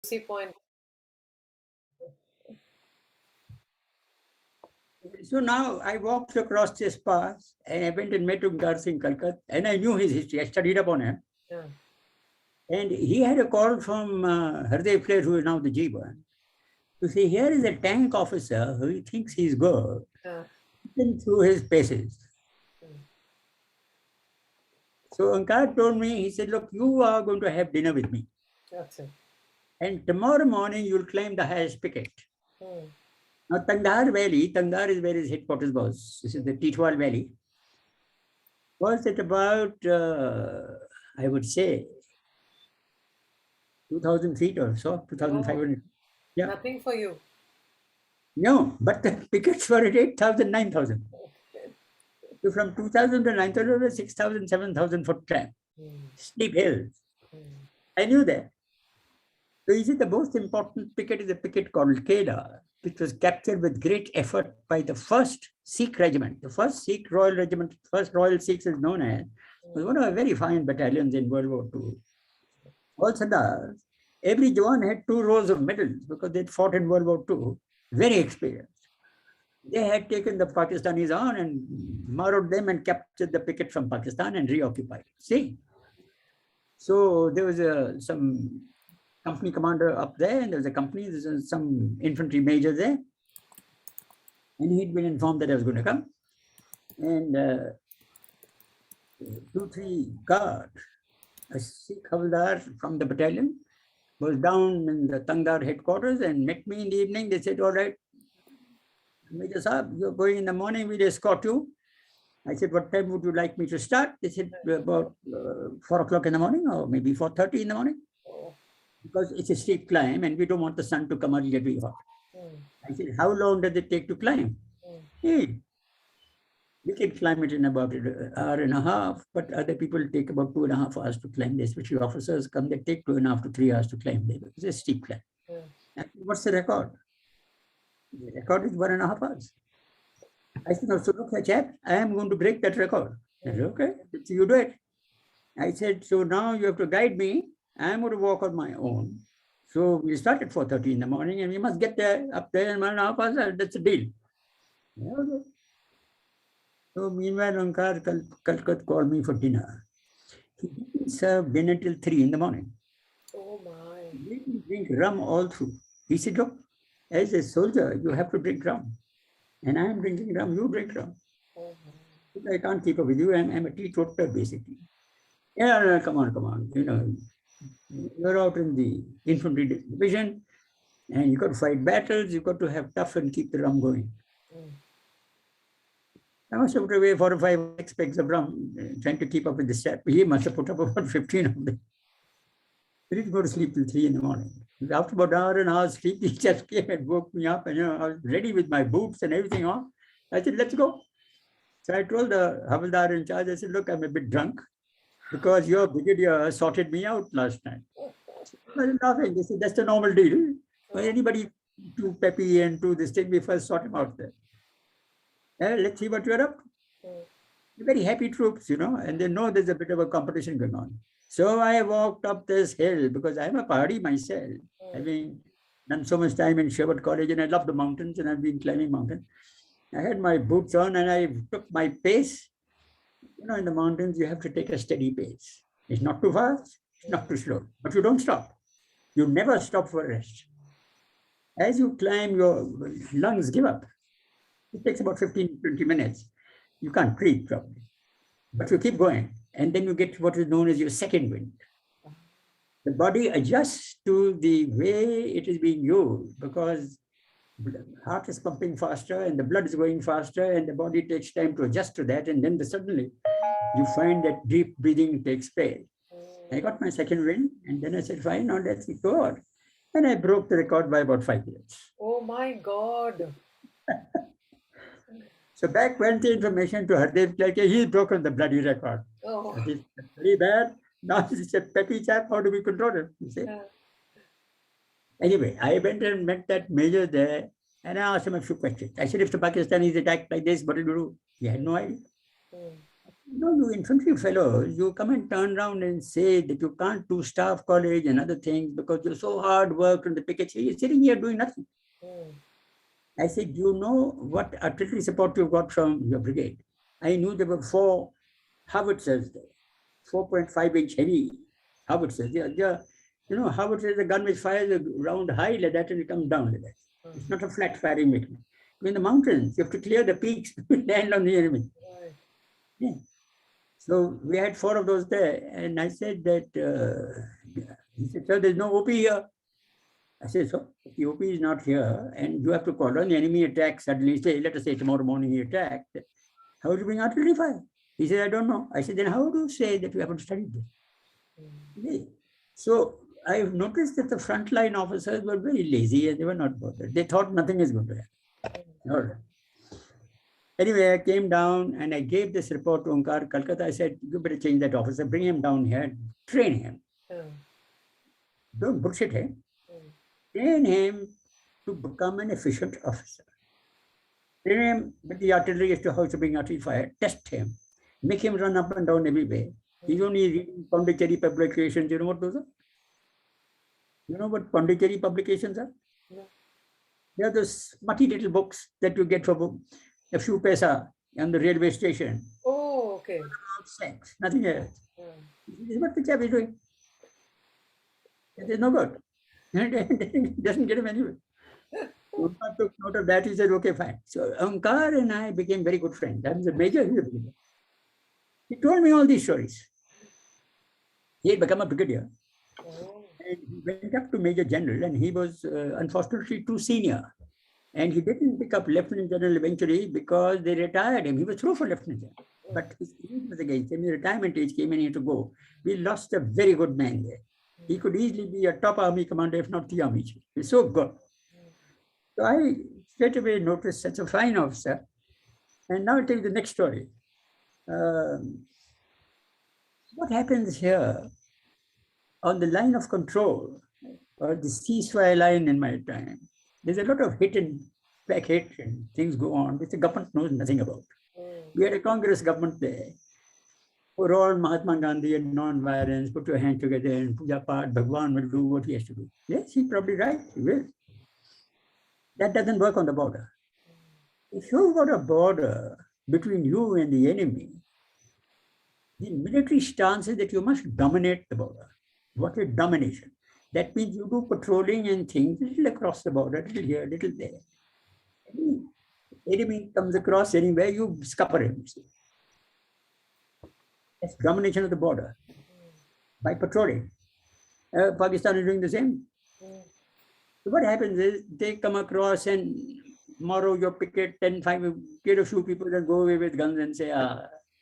See point. So now I walked across this path and I went and met Umkar Singh Kalkat and I knew his history. I studied up on him. Yeah. And he had a call from Hardev Flair, who is now the G1, to say, here is a tank officer who thinks he's good, Yeah. been through his paces. So Ankar told me, he said, look, you are going to have dinner with me. That's it. And tomorrow morning, you'll climb the highest picket. Hmm. Now, Tangdar is where his headquarters was. This is the Titwal Valley. Was at about, I would say, 2,000 feet or so, Oh, 2,500. Yeah. nothing for you. No, but the pickets were at 8,000, 9,000. So from 2,000 to 9,000, it was 6,000, 7,000 foot climb. Hmm. Steep hills. Hmm. I knew that. So you see, the most important picket is a picket called Kedar, which was captured with great effort by the first Sikh regiment. The first Sikh Royal Regiment, first Royal Sikhs is known as, was one of the very fine battalions in World War II. All Sardars, every Jawan had 2 rows of medals because they'd fought in World War II, very experienced. They had taken the Pakistanis on and marauded them and captured the picket from Pakistan and reoccupied. See? So there was some company commander up there, and there was a company, there's some infantry major there, and he'd been informed that I was going to come. And 2, 3 guard, a Sikh Havildar from the battalion, was down in the Tangdar headquarters and met me in the evening. They said, all right, Major Saab, you're going in the morning, we'll escort you. I said, what time would you like me to start? They said, about 4 o'clock in the morning or maybe 4:30 in the morning. Oh. Because it's a steep climb and we don't want the sun to come early and get very hot. Hmm. I said, how long does it take to climb? Hmm. Hey, we can climb it in about an hour and a half, but other people take about 2.5 hours to climb. Especially officers come, they take 2.5 to 3 hours to climb there. It's a steep climb. Hmm. And what's the record? The record is 1.5 hours. I said, no, so look, chap, I am going to break that record. I said, okay, so you do it. I said, so now you have to guide me. I'm going to walk on my own. So we start at 4:30 in the morning and we must get there up there in 1.5 hours. That's a deal. Yeah, okay. So meanwhile, Ankar Kalkat called me for dinner. He didn't serve dinner till 3 in the morning. Oh my. He didn't drink rum all through. He said, look, as a soldier, you have to drink rum. And I'm drinking rum, you drink rum. Oh I can't keep up with you. I'm a teetotaler, basically. Yeah, no, come on. You know, you're out in the infantry division and you got to fight battles. You got to have tough and keep the rum going. my. I must have put away 4 or 5 6 packs of rum, trying to keep up with the step. He must have put up about 15 of them. He didn't go to sleep till 3 in the morning. After about an hour and a half sleep, he just came and woke me up, and I was ready with my boots and everything on. I said, let's go. So I told the Havildar in charge, I said, look, I'm a bit drunk because your brigadier sorted me out last night. I said, nothing. They said, that's the normal deal. When anybody too peppy and too this thing, we first sort him out there. Let's see what you're up to. Very happy troops, and they know there's a bit of a competition going on. So I walked up this hill because I'm a Pahadi myself, having done so much time in Sherwood College, and I love the mountains, and I've been climbing mountains. I had my boots on, and I took my pace. In the mountains, you have to take a steady pace. It's not too fast, it's not too slow, but you don't stop. You never stop for rest. As you climb, your lungs give up. It takes about 15, 20 minutes. You can't breathe properly. But you keep going. And then you get what is known as your second wind. The body adjusts to the way it is being used because the heart is pumping faster and the blood is going faster and the body takes time to adjust to that. And then suddenly you find that deep breathing takes place. I got my second wind and then I said, fine, now let's go on. And I broke the record by about 5 minutes. Oh my God. So back went the information to Hardev, like he's broken the bloody record. Oh. That is very bad. Now he's a peppy chap. How do we control him? You see? Anyway, I went and met that major there and I asked him a few questions. I said, if the Pakistanis attack like this, what will you do? He had no idea. No, you infantry fellows, you come and turn around and say that you can't do staff college and other things because you're so hard worked on the picket. You're sitting here doing nothing. Mm. I said, you know what artillery support you got from your brigade? I knew there were four howitzers there, 4.5-inch heavy howitzers. Howitzer is a gun which fires a round high like that and it comes down like that. It's not a flat firing mechanism. In the mountains, you have to clear the peaks to land on the enemy. Right. Yeah. So we had four of those there, and I said that, he said, sir, there's no OP here. I said, so if the OP is not here, and you have to call on the enemy attack suddenly, say, let us say tomorrow morning he attacked, how would you bring artillery fire? He said, I don't know. I said, then how do you say that you haven't studied this? Okay. So I've noticed that the frontline officers were very lazy and they were not bothered. They thought nothing is going to happen. All right. Anyway, I came down and I gave this report to Onkar Calcutta. I said, you better change that officer, bring him down here, train him. Mm. Don't bullshit him. Mm. Train him to become an efficient officer. Train him with the artillery as to how to bring artillery fire. Test him. Make him run up and down everywhere. He's only reading Pondicherry publications. You know what those are? You know what Pondicherry publications are? No. They are those smutty little books that you get for a few paisa on the railway station. Oh, okay. Sex, nothing else. Mm. This is what the chap is doing. It is no good. It doesn't get him anywhere. Onkar took note of that. He said, okay, fine. So Onkar and I became very good friends. I was a major, he was a brigadier. He told me all these stories. He had become a brigadier. Oh. And he went up to Major General, and he was unfortunately too senior. And he didn't pick up Lieutenant General eventually because they retired him. He was through for Lieutenant General. But his age was against him. His retirement age came and he had to go. We lost a very good man there. He could easily be a top army commander, if not the army chief. He was so good. So I straight away noticed such a fine officer. And now I'll tell you the next story. What happens here on the line of control, or the ceasefire line in my time, there's a lot of hit and back hit and things go on, which the government knows nothing about. Mm. We had a Congress government there. For all Mahatma Gandhi and non-violence, put your hand together and puja part, Bhagwan will do what he has to do. Yes, he's probably right, he will. That doesn't work on the border. If you've got a border between you and the enemy, the military stance is that you must dominate the border. What is domination? That means you do patrolling and things, little across the border, little here, little there. Any enemy comes across anywhere, you scupper him. That's domination of the border by patrolling. Pakistan is doing the same. Mm. So what happens is they come across and tomorrow your picket 10, 5, get a few people that go away with guns and say,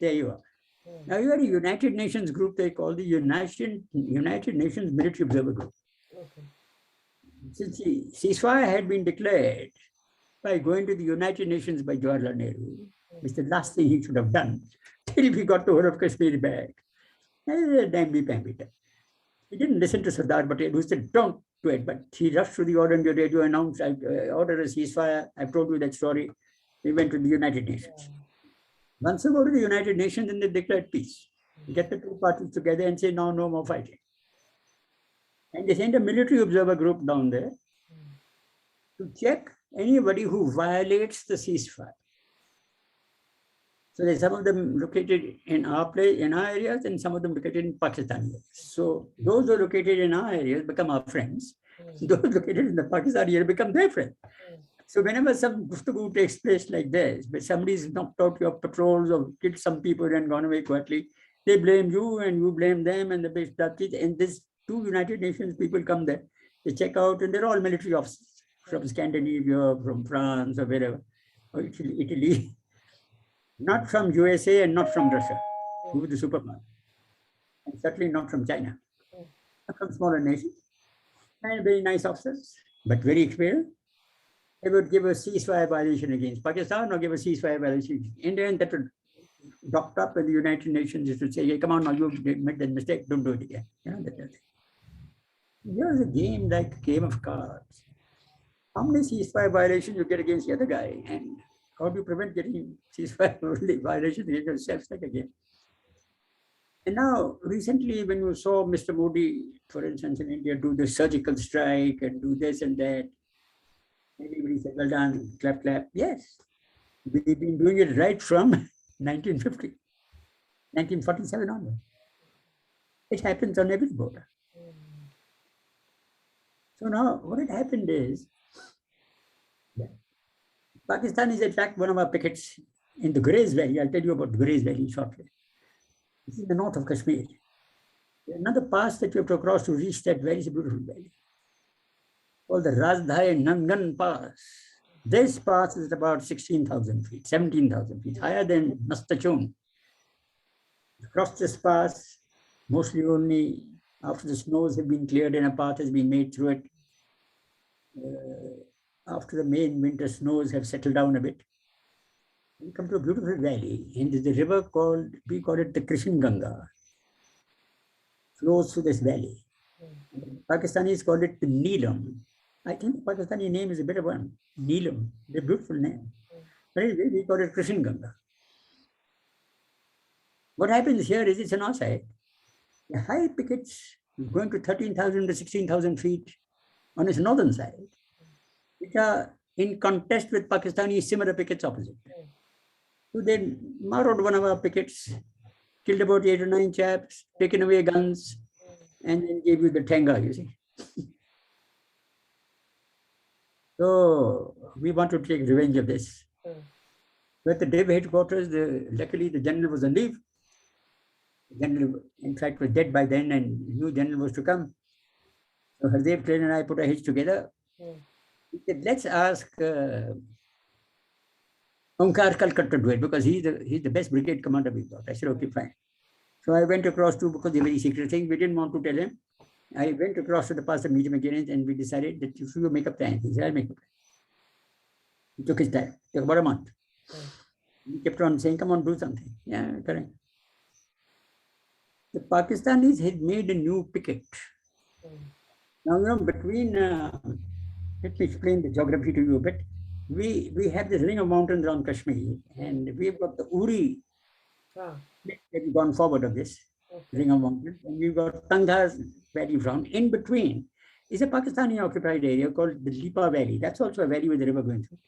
there you are. Mm. Now you had a United Nations group they call the United Nations Military Observer Group. Okay. Since the ceasefire had been declared by going to the United Nations by Jawaharlal Nehru, which is the last thing he should have done, till we got the whole of Kashmir back. Damn-pamby. He didn't listen to Sardar Patel, who said, don't do it. But he rushed to the All India Radio, announced, I ordered a ceasefire. I've told you that story. We went to the United Nations. Yeah. Once you go to the United Nations, then they declared peace. Get the two parties together and say, no more fighting. And they send a military observer group down there to check anybody who violates the ceasefire. So there's some of them located in our areas, and some of them located in Pakistan. So those who are located in our areas become our friends. Those located in the Pakistan area become their friends. So whenever some guftagu takes place like this, where somebody's knocked out your patrols or killed some people and gone away quietly, they blame you and you blame them, and this two United Nations people come there, they check out, and they're all military officers from Scandinavia, from France, or wherever, or Italy. Not from USA and not from Russia, who were the superpower, and certainly not from China, not from smaller nations, and very nice officers, but very experienced. They would give a ceasefire violation against Pakistan or give a ceasefire violation against India, and that would docked up with the United Nations is to say, hey, come on, now you made that mistake, don't do it again. Here's a game like a game of cards. How many ceasefire violations you get against the other guy, and how do you prevent getting ceasefire violations against yourself like a game? And now, recently, when you saw Mr. Modi, for instance, in India, do the surgical strike and do this and that, everybody said, well done, clap, clap. Yes, we've been doing it right from 1950, 1947 onward. It happens on every border. So now, what had happened is, Pakistan has attacked one of our pickets in the Grays Valley. I'll tell you about the Grays Valley shortly. This is in the north of Kashmir. Another pass that you have to cross to reach that very beautiful valley, called the Rajdhai Nangan Pass. This pass is about 16,000 feet, 17,000 feet, higher than Mastachon. Across this pass, mostly only after the snows have been cleared and a path has been made through it. After the main winter snows have settled down a bit, we come to a beautiful valley, and there's a river called, we call it the Krishan Ganga, flows through this valley. Pakistanis call it the Neelam. I think the Pakistani name is a bit of one, Neelam, a beautiful name. But anyway, we call it Krishan Ganga. What happens here is it's an outside. The high pickets going to 13,000 to 16,000 feet on its northern side, which are in contest with Pakistani similar pickets opposite. So they marred one of our pickets, killed about 8 or 9 chaps, taken away guns, and then gave you the tanga, you see. So we want to take revenge of this. But the Dev headquarters, luckily the general was on leave. The general, in fact, was dead by then, and new general was to come. So Hardev Train and I put a hitch together. He said, let's ask Omkar Kalkat to do it, because he's the best brigade commander we've got. I said, okay, fine. So I went across to, because it's a very secret thing, we didn't want to tell him. I went across to the pass of meet him again, and we decided that if you make up time, he said, I'll make up time. He took his time, it took about a month. He kept on saying, come on, do something. Yeah, correct. The Pakistanis had made a new picket. Now, between, let me explain the geography to you a bit. We have this ring of mountains around Kashmir, and we've got the Uri that gone forward of this ring of mountains, and we've got Tanghar's valley from. In between is a Pakistani occupied area called the Lipa Valley. That's also a valley with the river going through.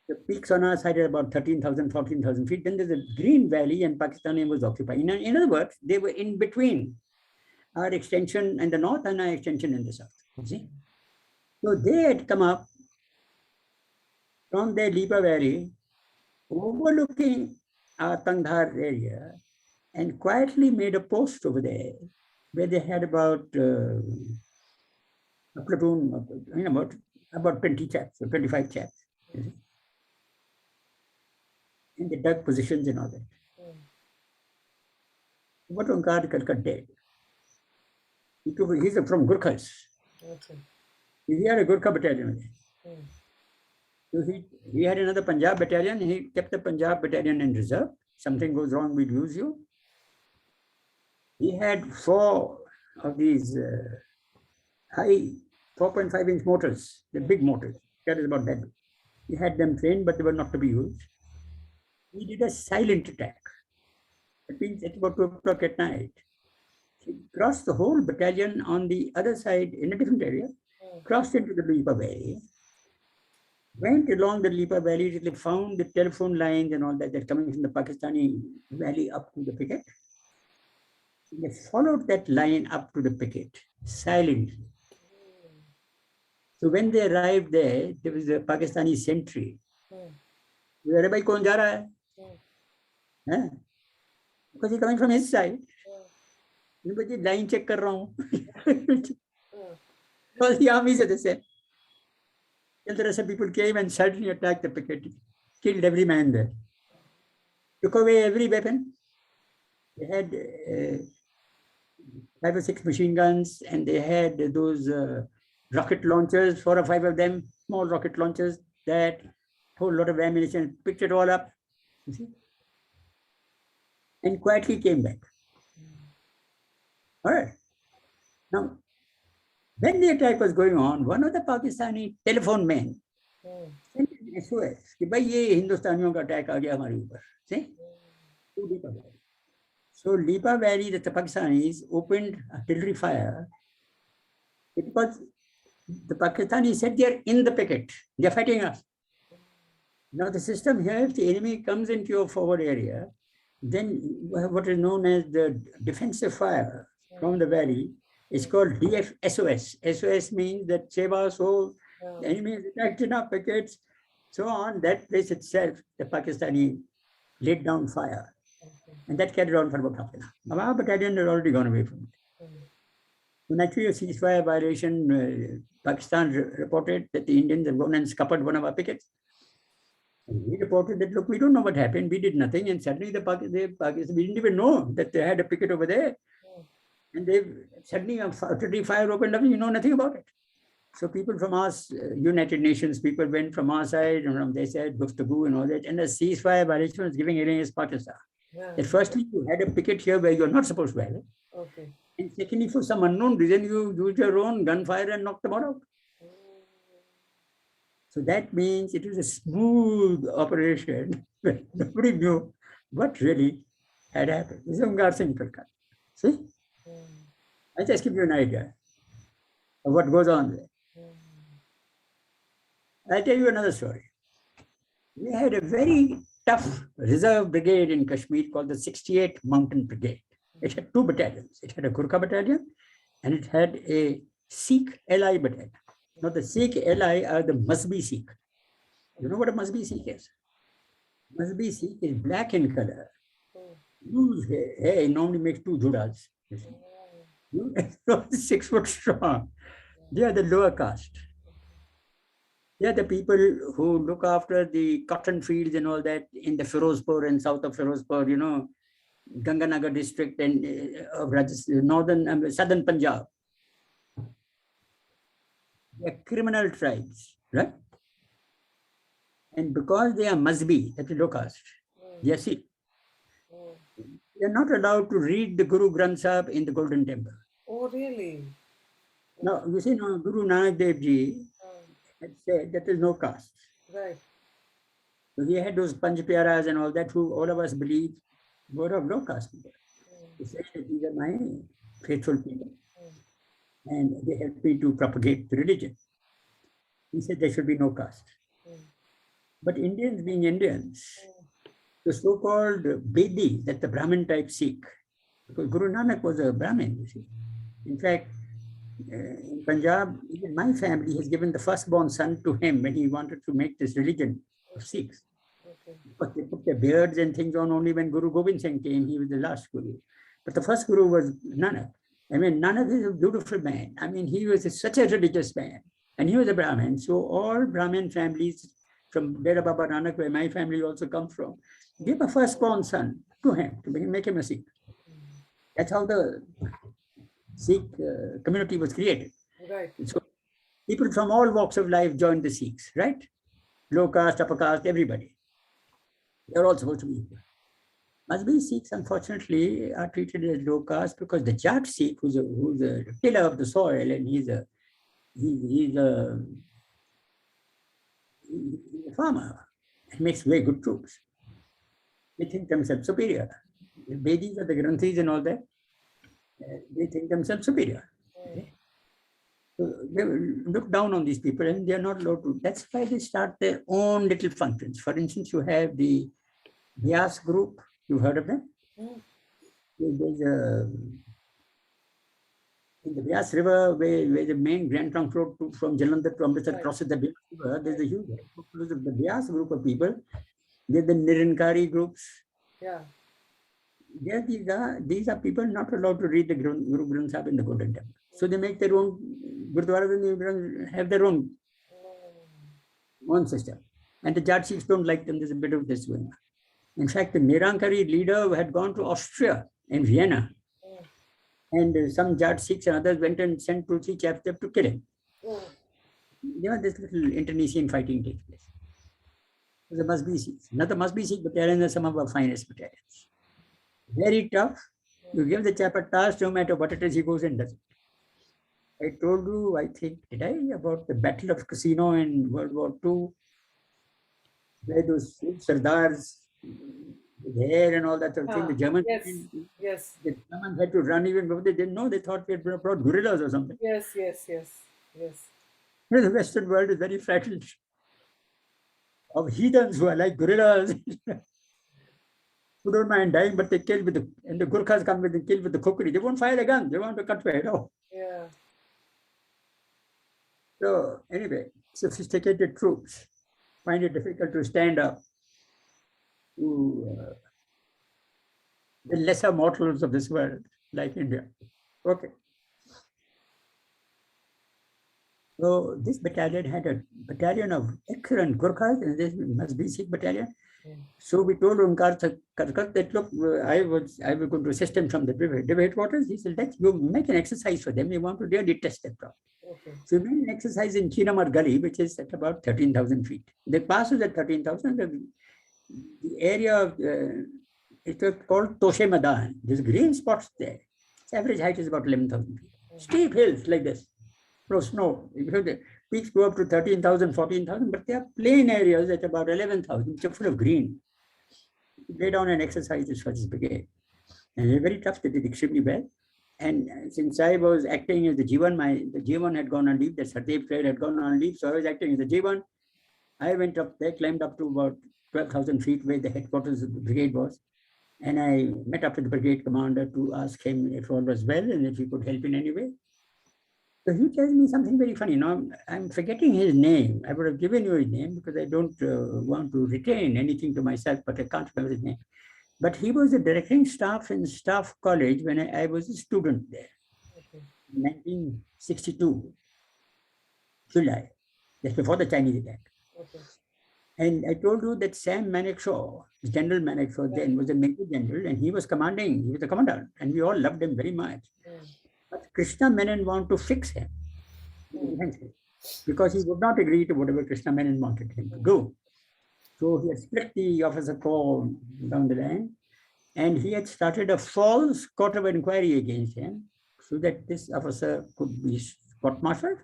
The peaks on our side are about 13,000, 14,000 feet. Then there's a green valley, and Pakistani was occupied. In other words, they were in between our extension in the north and our extension in the south. See? So they had come up from their Lipa Valley, overlooking our Tangdhar area, and quietly made a post over there, where they had about a platoon, about 20 chaps or 25 chaps. And they dug positions and all that. What Omkar Kalkat did, he's from Gurkhas. He had a Gurkha battalion. So he had another Punjab battalion. He kept the Punjab battalion in reserve. Something goes wrong, we'd use you. He had 4 of these high 4.5-inch mortars, the big mortars. That is about that. He had them trained, but they were not to be used. He did a silent attack. That means at about 2 o'clock at night, he crossed the whole battalion on the other side in a different area, crossed into the Lipa Valley, went along the Lipa Valley till they found the telephone lines and all that coming from the Pakistani valley up to the picket. They followed that line up to the picket silently. So when they arrived there was a Pakistani sentry. Because he's coming from his side. Line check kar raha hu. All the armies are the same. The rest of people came and suddenly attacked the picket, killed every man there, took away every weapon. They had 5 or 6 machine guns, and they had those rocket launchers, 4 or 5 of them, small rocket launchers, that whole lot of ammunition, picked it all up, you see, and quietly came back. All right. Now, when the attack was going on, one of the Pakistani telephone men sent an SOS कि भाई ये हिंदुस्तानियों का attack आ गया हमारे ऊपर. See? So Lipa Valley, the Pakistanis opened artillery fire because the Pakistanis said they are in the picket. They are fighting us. Now the system here, if the enemy comes into your forward area, then what is known as the defensive fire from the valley is called DFSOS. SOS means that Seva, so Yeah. the enemy is attacked in our pickets. So on that place itself, the Pakistani laid down fire. Okay. And that carried on for about half an hour. Our battalion had already gone away from it. Mm. So naturally, a ceasefire violation, Pakistan reported that the Indians have gone and scuppered one of our pickets. And we reported that, look, we don't know what happened. We did nothing. And suddenly Pakistan, we didn't even know that they had a picket over there. Mm. And they suddenly a artillery fire opened up and you know nothing about it. So people from us, United Nations, people went from our side and from their side, Guftagu and all that. And the ceasefire violation was giving against Pakistan. Yeah. That firstly, you had a picket here where you're not supposed to have it. Okay. And secondly, for some unknown reason, you use your own gunfire and knock them all out. Mm. So that means it was a smooth operation where nobody knew what really had happened. This is Ungar Singh Prakash. See? Mm. I just give you an idea of what goes on there. Mm. I'll tell you another story. We had a very tough reserve brigade in Kashmir called the 68th Mountain Brigade. It had two battalions. It had a Gurkha battalion and it had a Sikh LI battalion. Now the Sikh LI are the Mazbi Sikh. You know what a Mazbi Sikh is? Mazbi Sikh is black in color. Huge hair normally makes two judas. 6 foot strong. They are the lower caste. They are the people who look after the cotton fields and all that in the Firozpur and south of Firozpur, you know, Ganganagar district and of Rajasthan, northern, southern Punjab. They are criminal tribes, right? And because they are Mazbi, that is low caste, they are Sikh. They are not allowed to read the Guru Granth Sahib in the Golden Temple. Oh, really? Now, you see, now Guru Nanak Dev Ji had said that there is no caste. Right. So he had those Panch Pyaras and all that, who all of us believe were of no caste people. He said that these are my faithful people and they help me to propagate the religion. He said there should be no caste. But Indians being Indians, the so-called Bedi, that the Brahmin type Sikh, because Guru Nanak was a Brahmin, you see. In fact, in Punjab, even my family has given the firstborn son to him when he wanted to make this religion of Sikhs. Okay. But they put their beards and things on only when Guru Gobind Singh came. He was the last Guru. But the first Guru was Nanak. I mean, Nanak is a beautiful man. I mean, he was such a religious man. And he was a Brahmin. So all Brahmin families from Dera Baba Nanak, where my family also comes from, give a firstborn son to him to make him a Sikh. That's how the Sikh community was created. Right. So people from all walks of life joined the Sikhs, right? Low caste, upper caste, everybody. They're all supposed to be equal. Mazbi Sikhs, unfortunately, are treated as low caste because the Jat Sikh, who's a tiller of the soil, and he's a farmer and makes very good troops. They think themselves superior. The Bedis or the Granthis and all that, they think themselves superior. Okay? So they look down on these people and they are not allowed to. That's why they start their own little functions. For instance, you have the Vyas group. You've heard of them? There's a, in the Vyas River, where the main Grand Trunk Road from Jalandhar to Amritsar crosses the Vyas River, there's a huge headquarters of the Vyas group of people. They're the Nirankari groups. Yeah. These are people not allowed to read the Guru Granth Sahib in the Golden Temple. So they make their own Gurdwaras and they have their own system. And the Jat Sikhs don't like them. There's a bit of this going on. In fact, the Nirankari leader had gone to Austria in Vienna. And some Jat Sikhs and others went and sent 2-3 chaps there to kill him. You know, this little internecine fighting takes place. The Mazbi Sikhs. Now the Mazbi Sikh battalions are some of our finest battalions. Very tough. You give the chap a task, no matter what it is, he goes and does it. I told you, I think, did I, about the Battle of Casino in World War II, where those Sardars the hair and all that sort of thing. Ah, The Germans, yes, yes, the Germans had to run even before they didn't know. They thought we had brought gorillas or something. yes, yes, yes, yes. The Western world is very frightened of heathens who are like gorillas, who don't mind dying, but they kill with the, and the Gurkhas come with the kill with the kukri. They won't fire a gun. They want to cut your head off. Yeah. So anyway, sophisticated troops find it difficult to stand up to the lesser mortals of this world, like India. Okay. So this battalion had a battalion of excellent Gurkhas, and this must be Sikh battalion. So we told Onkar Karkat that look, I was going to assist him from the Divi headquarters. He said, let's go make an exercise for them. We want to really test them. Okay. So we made an exercise in Chinamar Gully, which is at about 13,000 feet. The pass is at 13,000. The area of it's called Toshe Madan. There's green spots there. Its average height is about 11,000 feet. Steep hills like this. No snow. The peaks go up to 13,000, 14,000, but there are plain areas at about 11,000, which are full of green. Lay down an exercise for this brigade. And they're very tough. They did extremely well. And since I was acting as the G1, the G1 had gone on leave, the Satdev Trail had gone on leave, so I was acting as the G1. I went up there, climbed up to about 12,000 feet where the headquarters of the brigade was. And I met up with the brigade commander to ask him if all was well and if he could help in any way. So he tells me something very funny. Now, I'm forgetting his name. I would have given you his name because I don't want to retain anything to myself, but I can't remember his name. But he was the directing staff in Staff College when I was a student there. Okay. 1962, July, just before the Chinese attack. Okay. And I told you that Sam Manekshaw, General Manekshaw then was a Major General, and he was commanding, he was the commandant, and we all loved him very much. But Krishna Menon wanted to fix him because he would not agree to whatever Krishna Menon wanted him to do. So he had split the officer corps down the line, and he had started a false court of inquiry against him so that this officer could be court-martialed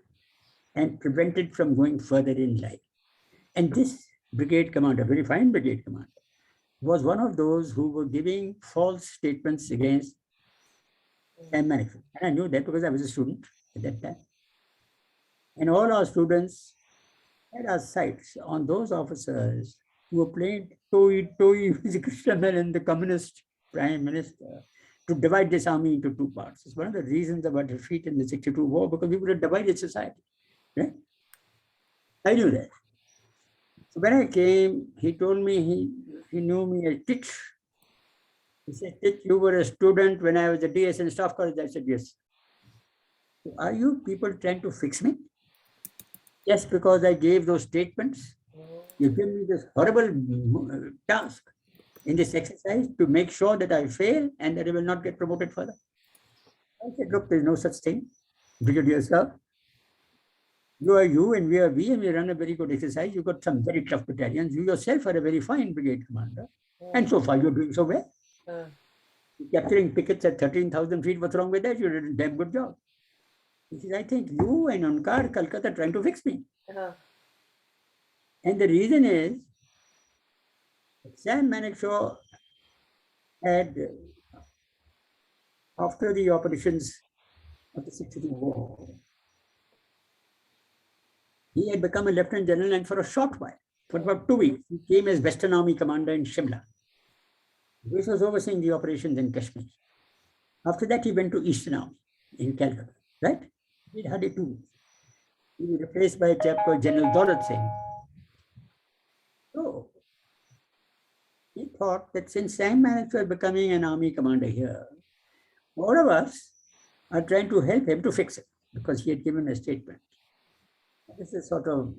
and prevented from going further in life. And this brigade commander, very fine brigade commander, was one of those who were giving false statements against Sam Manekshaw. And I knew that because I was a student at that time. And all our students had our sights on those officers who were playing toy with Krishna Menon, the communist prime minister, to divide this army into two parts. It's one of the reasons about defeat in the 62 war, because we would have divided society. Right? I knew that. So when I came, he told me he knew me as Titch. He said, Titch, you were a student when I was at DS in Staff College. I said, yes. So are you people trying to fix me? Just because I gave those statements, you give me this horrible task in this exercise to make sure that I fail and that I will not get promoted further. I said, look, there's no such thing. Brigadier sir, you are you and we are we, and we run a very good exercise. You've got some very tough battalions. You yourself are a very fine brigade commander. And so far, you're doing so well. Capturing pickets at 13,000 feet, what's wrong with that? You did a damn good job. He says, I think you and Onkar Kolkata are trying to fix me. And the reason is, Sam Manekshaw had, after the operations of the 62 war, he had become a lieutenant general, and for a short while, for about 2 weeks, he came as Western Army commander in Shimla. This was overseeing the operations in Kashmir. After that, he went to Eastern Army in Calcutta, right? He did hardly 2 weeks. He was replaced by a chap called General Daulat Singh. So, he thought that since Sam Manekshaw was becoming an army commander here, all of us are trying to help him to fix it because he had given a statement. This is sort of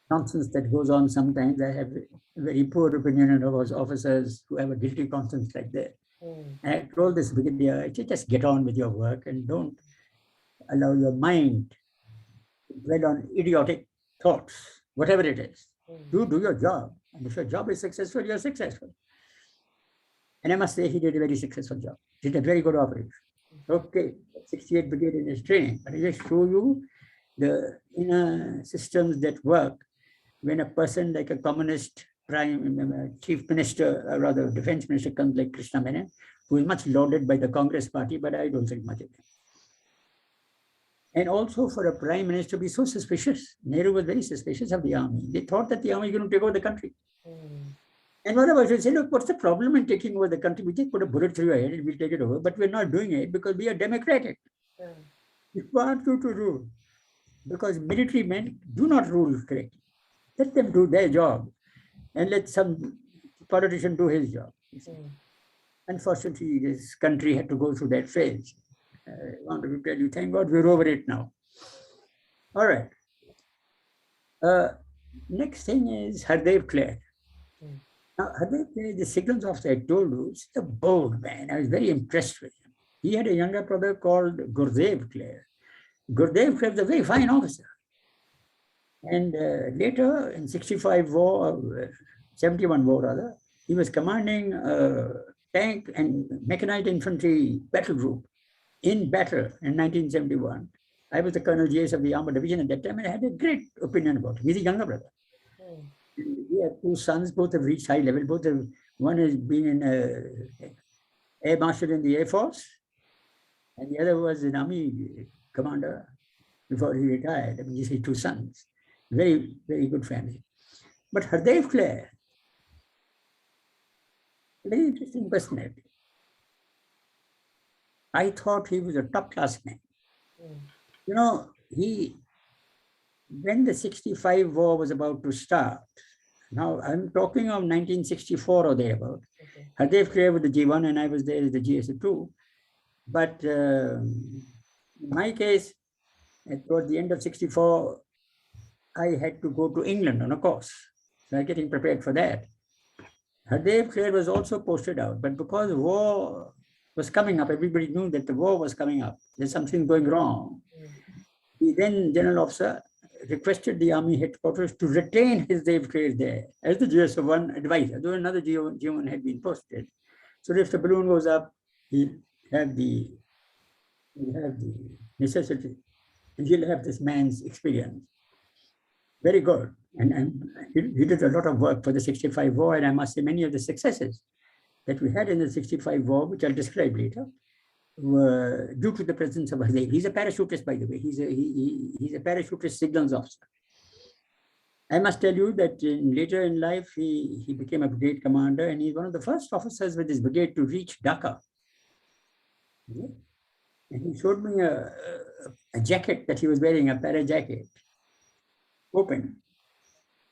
nonsense that goes on sometimes. I have a very poor opinion of those officers who have a guilty conscience like that. And I told this brigadier, I said, just get on with your work and don't allow your mind to dwell on idiotic thoughts, whatever it is. You do your job. And if your job is successful, you're successful. And I must say, he did a very successful job. He did a very good operation. Okay, 68 Brigade in his training. But I just show you the inner systems that work when a person like a communist Chief Minister, or rather Defense Minister, comes like Krishna Menon, who is much lauded by the Congress party, but I don't think much of him. And also for a prime minister to be so suspicious. Nehru was very suspicious of the army. They thought that the army is going to take over the country. And one of us would say, look, what's the problem in taking over the country? We just put a bullet through your head and we'll take it over. But we're not doing it because we are democratic. We want you to rule. Because military men do not rule correctly. Let them do their job and let some politician do his job. Unfortunately, this country had to go through that phase. I wanted to tell you, thank God we're over it now. All right. Next thing is Hardev Clare. Now, Hardev Clare, the signals officer I told you, is a bold man. I was very impressed with him. He had a younger brother called Gurdev Clare. Gurdev Clare was a very fine officer. And later in 65 war, 71 war rather, he was commanding tank and mechanized infantry battle group in battle in 1971. I was the Colonel GS of the Armored Division at that time, and I had a great opinion about him. He's a younger brother. We have two sons, both have reached high level. One has been in Air Marshal in the Air Force, and the other was an Army commander before he retired. I mean, you see, two sons. Very, very good family. But Hardev Clare, very interesting personality. I thought he was a top-class man. You know, when the 65 war was about to start, now I'm talking of 1964 or thereabout. Hardev Clare was the G1 and I was there as the GS2. But in my case, toward the end of 64, I had to go to England on a course. So I'm getting prepared for that. Hardev Clare was also posted out, but because war was coming up, everybody knew that the war was coming up. There's something going wrong. The then general officer requested the army headquarters to retain his Hardev Clare there as the GS1 advisor, though another G1 had been posted. So if the balloon goes up, he'll have the necessity, and he'll have this man's experience. Very good. And he did a lot of work for the 65 war, and I must say many of the successes that we had in the 65 war, which I'll describe later, were due to the presence of Hardev. He's a parachutist, by the way. He's a parachutist signals officer. I must tell you that later in life, he became a brigade commander, and he's one of the first officers with his brigade to reach Dhaka. And he showed me a jacket that he was wearing, a para jacket, open.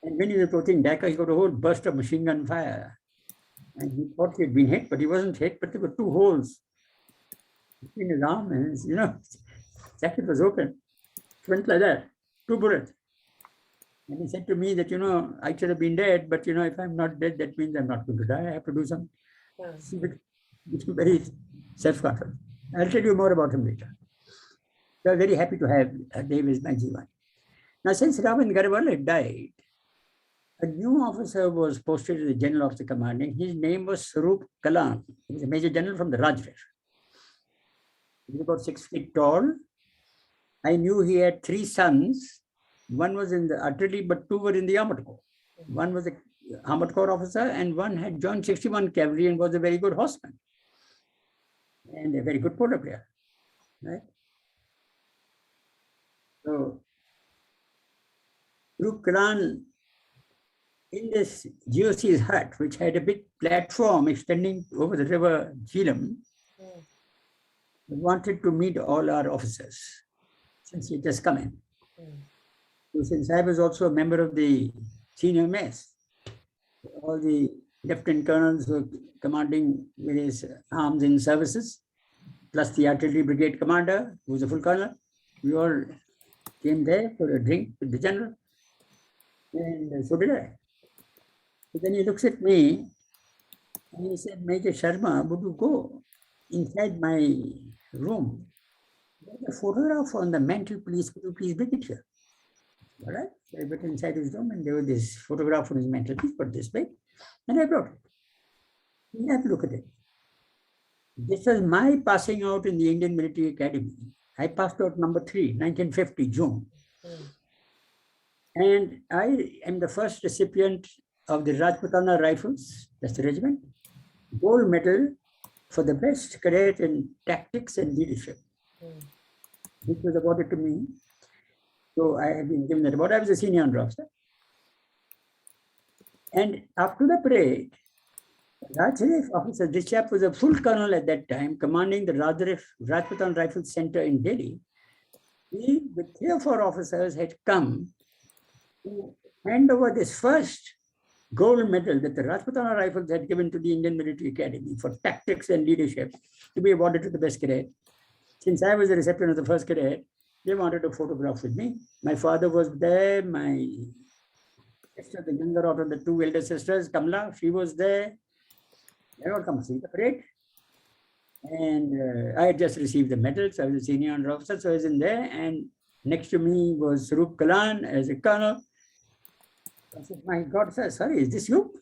And when he was approaching Dhaka, he got a whole burst of machine gun fire. And he thought he had been hit, but he wasn't hit, but there were two holes between his arm and his, jacket was open. It went like that, 2 bullets. And he said to me that, I should have been dead, but, if I'm not dead, that means I'm not going to die. I have to do something. It's very self-confident. I'll tell you more about him later. So I'm very happy to have Dave as my G1. Now, since Ravin Garwal had died, a new officer was posted as the general officer commanding. His name was Sarup Kalan. He was a major general from the Rajveer. He was about 6 feet tall. I knew he had 3 sons. One was in the artillery, but 2 were in the armored corps. One was an armored corps officer, and one had joined 61 cavalry and was a very good horseman and a very good polo player. Right? So, Sarup Kalan, in this GOC's hut, which had a big platform extending over the river Jhelum, wanted to meet all our officers since he had just come in. So since I was also a member of the senior mess, all the lieutenant colonels were commanding various arms in services, plus the artillery brigade commander, who was a full colonel. We all came there for a drink with the general, and so did I. So then he looks at me and he said, Major Sharma, would you go inside my room? There's a photograph on the mantelpiece. Could you please bring it here? All right. So I went inside his room and there was this photograph on his mantelpiece, but this big, and I brought it. You have to look at it. This was my passing out in the Indian Military Academy. I passed out number 3, 1950, June. And I am the first recipient of the Rajputana Rifles, that's the regiment, gold medal for the best cadet in tactics and leadership, which was awarded to me. So I have been given that award. I was a senior under officer. And after the parade, Rajrif officer, this chap was a full colonel at that time, commanding the Rajputana Rifles Center in Delhi. He, with 3 or 4 officers, had come to hand over this first gold medal that the Rajputana Rifles had given to the Indian Military Academy for tactics and leadership to be awarded to the best cadet. Since I was the recipient of the first cadet, they wanted a photograph with me. My father was there, my sister, the younger out of the 2 elder sisters, Kamla, she was there. They all come see the parade. And I had just received the medals. I was a senior under officer, so I was in there. And next to me was Sarup Kalan as a colonel. I said, my God, sir, sorry, is this you?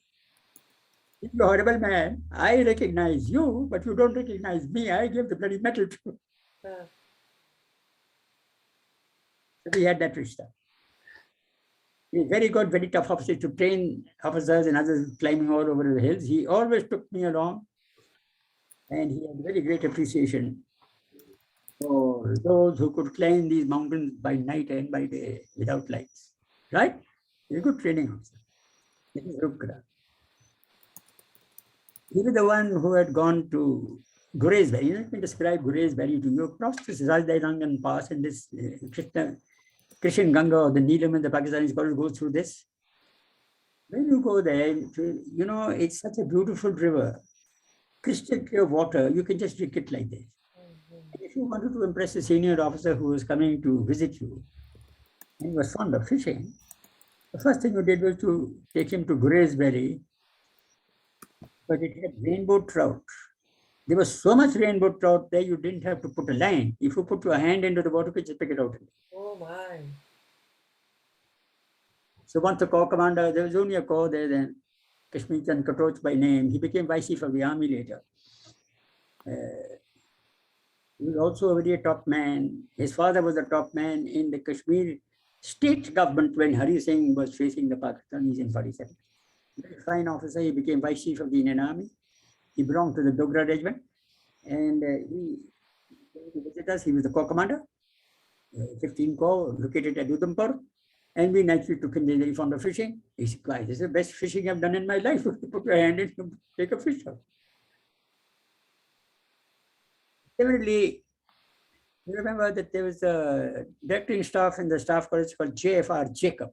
You're a horrible man. I recognize you, but you don't recognize me. I gave the bloody medal to you. So we had that rishta. He's very good, very tough officer to train officers and others climbing all over the hills. He always took me along, and he had very great appreciation for those who could climb these mountains by night and by day without lights. Right? He's a good training officer. This is Rupkara. He was the one who had gone to Gurez Valley. Let me describe Gurez Valley to you. Across this Rajdairangan Pass and this Krishan Ganga or the Neelam and the Pakistanis goes through this. When you go there, you know, it's such a beautiful river, crystal clear water. You can just drink it like this. And if you wanted to impress a senior officer who was coming to visit you and was fond of fishing, the first thing you did was to take him to Gurez Valley, but it had rainbow trout. There was so much rainbow trout there, you didn't have to put a line. If you put your hand into the water, you could just pick it out. Oh my. So once the corps commander, there was only a corps there then, Kashmir Chand Katoch by name. He became vice chief of the army later. He was also a very top man. His father was a top man in the Kashmir state government when Hari Singh was facing the Pakistanis in 47. Very fine officer. He became vice chief of the Indian Army. He belonged to the Dogra regiment, and he came to visit us. He was the corps commander, 15 Corps, located at Udhampur. And we naturally took him. Very fond of fishing. He said, "Why, this is the best fishing I've done in my life. Put your hand in and take a fish out." Similarly, you remember that there was a directing staff in the staff college called JFR Jacob,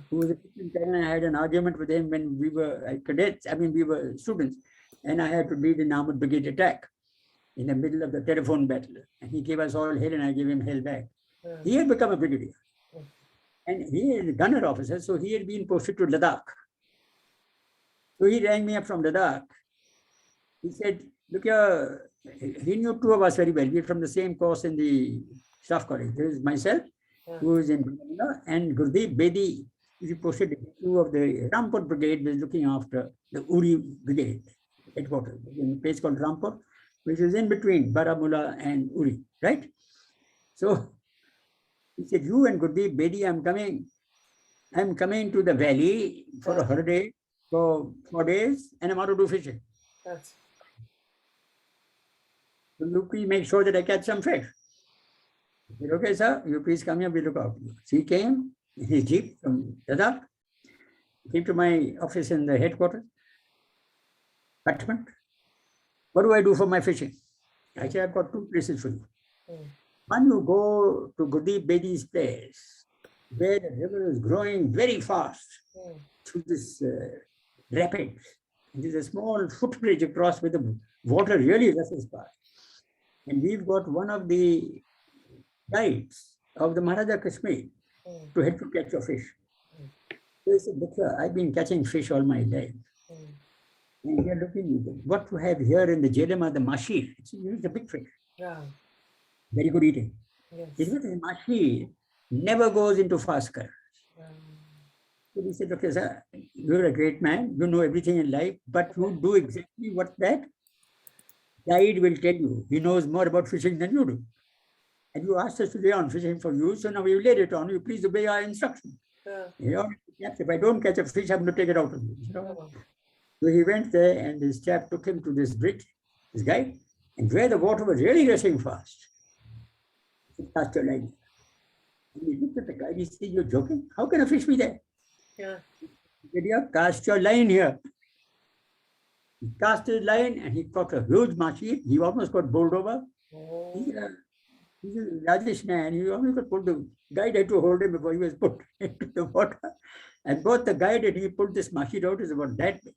who was a captain. I had an argument with him when we were cadets. I mean, we were students, and I had to lead an armored brigade attack in the middle of the telephone battle. And he gave us all hell, and I gave him hell back. He had become a brigadier. And he is a gunner officer, so he had been posted to Ladakh. So he rang me up from Ladakh. He said, "Look here," he knew 2 of us very well. We're from the same course in the staff college. There is myself, who is in Bangla, and Gurdeep Bedi, who is posted to of the Rampur Brigade, was looking after the Uri Brigade headquarters in a place called Rampur, which is in between Baramulla and Uri, right? So he said, "You and Gurdeep Bedi, I'm coming to the valley for a holiday for 4 days, and I want to do fishing. That's So you please make sure that I catch some fish." I said, "Okay, sir, you please come here, we look out." So he came in his jeep from Ladakh, came to my office in the headquarters, catchment. "What do I do for my fishing?" I said, "I've got 2 places for you. One, you go to Gurdeep Bedi's place, where the river is growing very fast through this rapids. There's a small footbridge across where the water really rushes past. And we've got one of the guides of the Maharaja Kashmir to help you catch your fish." So he said, "Look, sir, I've been catching fish all my life. And you're looking at what you have here in the Jhelum are the mashi. It's a big fish. Very good eating. Yes. The mashi never goes into fast currents." So he said, "Okay, sir, you're a great man. You know everything in life, but you do exactly what that guide will tell you. He knows more about fishing than you do. And you asked us to lay on fishing for you, so now we laid it on. You please obey our instruction." He already Yes, if I don't catch a fish, I'm going to take it out of you. Oh. So he went there, and this chap took him to this bridge, this guy, and where the water was really rushing fast. He cast a line. And he looked at the guy, he said, "You're joking? How can a fish be there?" Yeah. He said, "Yeah, cast your line here." He cast his line and he caught a huge machine. He almost got bowled over. Oh. He's a largish man. He almost got pulled. The guide had to hold him before he was put into the water. And both the guide and he pulled this machine out is about that big.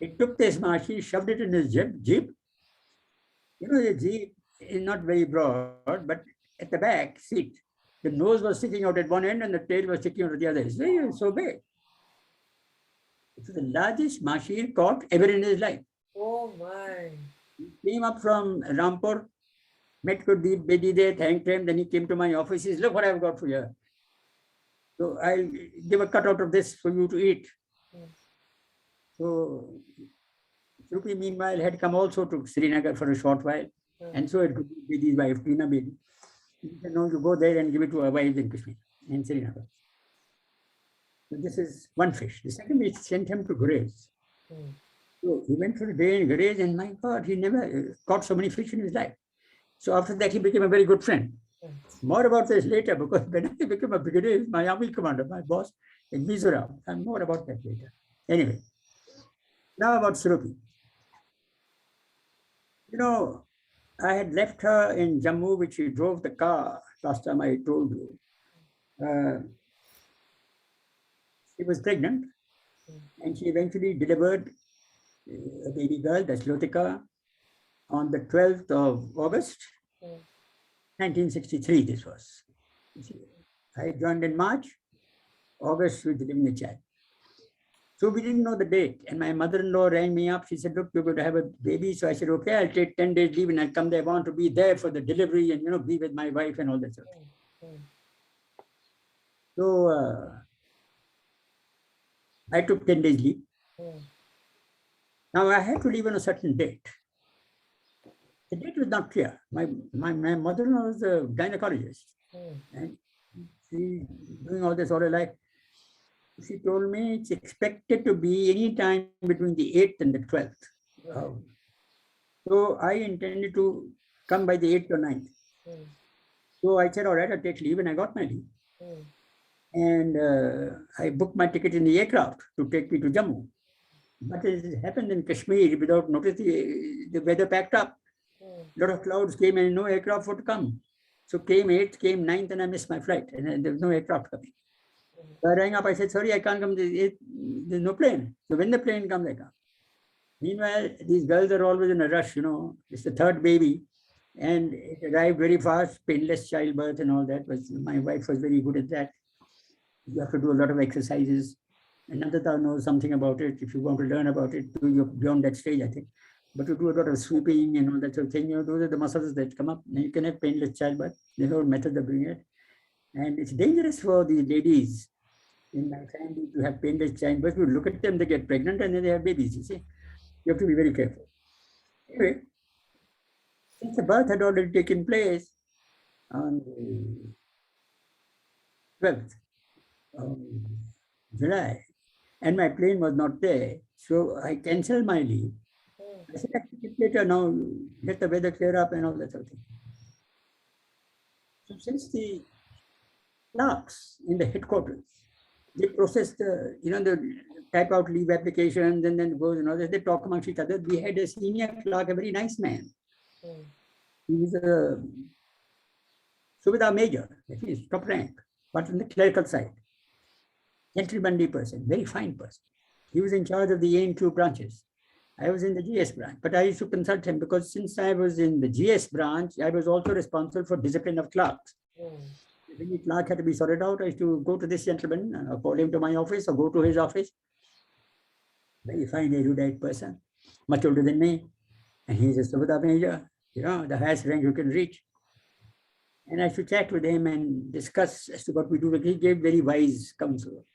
He took this machine, shoved it in his jeep. You know, the jeep is not very broad, but at the back seat, the nose was sticking out at one end and the tail was sticking out at the other. It's very so big. It was the largest machine caught ever in his life. Oh my. He came up from Rampur, met Gurdeep Bedi there, thanked him. Then he came to my office. He says, "Look what I've got for you. So I'll give a cut out of this for you to eat." Mm. So Shruti, meanwhile, had come also to Srinagar for a short while. And so it could be Bedi's wife, Tina Bedi. He said, "No, you go there and give it to our wives in Kashmir, in Srinagar." So this is one fish. The second, we sent him to graze. Mm. So he went for a day in graze, and my God, he never caught so many fish in his life. So after that, he became a very good friend. More about this later, because when I became a brigadier, my army commander, my boss in Mizoram, and more about that later. Anyway, now about Surupi. You know, I had left her in Jammu, which she drove the car last time I told you. She was pregnant, and she eventually delivered a baby girl, that's Lotika, on the 12th of August, 1963. This was. I joined in March. August, we delivering a child. So we didn't know the date. And my mother-in-law rang me up. She said, "Look, you're going to have a baby." So I said, "Okay, I'll take 10 days leave and I'll come there. I want to be there for the delivery and, be with my wife and all that sort of thing." So I took 10 days leave. Now I had to leave on a certain date. The date was not clear. My mother-in-law was a gynecologist. And she doing all this all her life. She told me it's expected to be any time between the 8th and the 12th. So I intended to come by the 8th or 9th. So I said, "All right, I'll take leave," and I got my leave. And I booked my ticket in the aircraft to take me to Jammu. But it happened in Kashmir without notice, the weather packed up. A lot of clouds came and no aircraft would come. So came 8th, came 9th, and I missed my flight. And there was no aircraft coming. So I rang up, I said, "Sorry, I can't come. There's no plane." So when the plane comes, I come. Meanwhile, these girls are always in a rush, It's the third baby. And it arrived very fast, painless childbirth and all that. My wife was very good at that. You have to do a lot of exercises. And Nandita knows something about it. If you want to learn about it, you're beyond that stage, I think. But to do a lot of sweeping and all that sort of thing, those are the muscles that come up. And you can have painless childbirth. There's no method of doing it. And it's dangerous for the ladies in my family to have painless childbirth. You look at them, they get pregnant and then they have babies, you see. You have to be very careful. Anyway, since the birth had already taken place on the 12th of July, and my plane was not there, so I canceled my leave. I said, "I'll take it later now, let the weather clear up and all that sort of thing." So since the clerks in the headquarters, they process the type out leave applications and then goes and all that. They talk amongst each other. We had a senior clerk, a very nice man. He was a Subedar major, that is top rank, but on the clerical side. Gentlemanly person, very fine person. He was in charge of the A&Q branches. I was in the GS branch, but I used to consult him because since I was in the GS branch, I was also responsible for discipline of clerks. If any clerk had to be sorted out, I used to go to this gentleman, call him to my office or go to his office. Very fine, erudite person, much older than me. And he's a Subedar major, the highest rank you can reach. And I used to chat with him and discuss as to what we do. He gave very wise counsel.